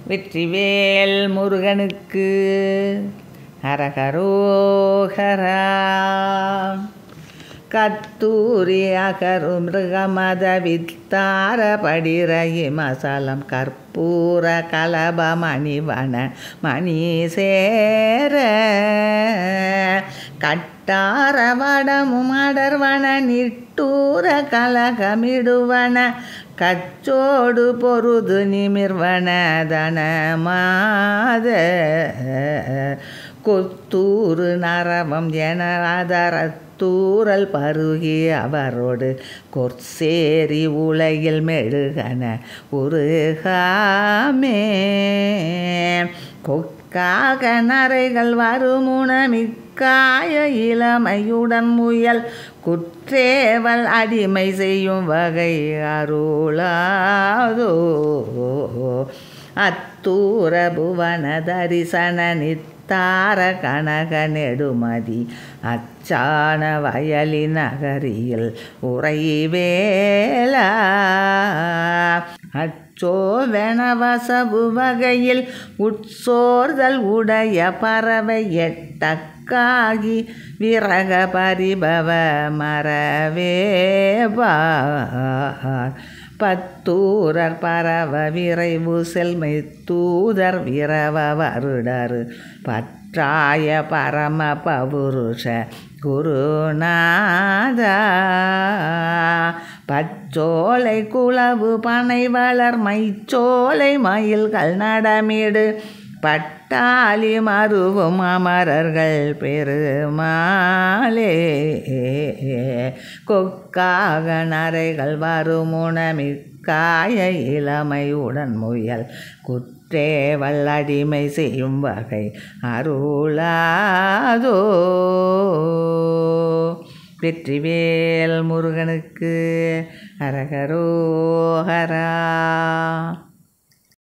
வெற்றிவேல் முருகனுக்கு ஹரஹரோஹரா. கத்தூரி அகரு மிருகமத வித்தார படிரயி மசலம் கற்பூர கலப மணிவன மணி சேர கட்டார வடமும் அடர்வன நிட்டூர கலகமிடுவன கச்சோடு பொருது நிமிர்வன தனமாத கொத்தூறு நரவம் என அதரத்தூரல் பருகி அவரோடு கொற்சேரி உலகில் மெழுகன உருகாமே கொக்காக நரைகள் வருமுனமிக்காய இளமையுடன் முயல் குற்றேவல் அடிமை செய்யும் வகை அருளாதோ அத்தூர புவன தரிசன நித்தார கனக நெடுமதி அச்சான வயலி நகரியில் உறைவேலா அச்சோவெனவசபு வகையில் உட்சோர்தல் உடைய பறவை எட்டக்காகி விரக பரிபவ மரவேபார் பத்தூரர் பரவ விரைவு செல்மை தூதர் விரவ வருடரு பற்றாய பரம பவுருஷ குருநாதா பச்சோலை குளவு பனை வளர் மைச்சோலை மயில்கள் நடமிடு பட்டாளி மருவும் அமரர்கள் பெருமாளே கொக்காக நரைகள் வருமுனமிக்காய இளமையுடன் முயல் குற்றேவல் அடிமை செய்யும் வகை அருளாதோ. வெற்றிவேல் முருகனுக்கு ஹரஹரோஹரா.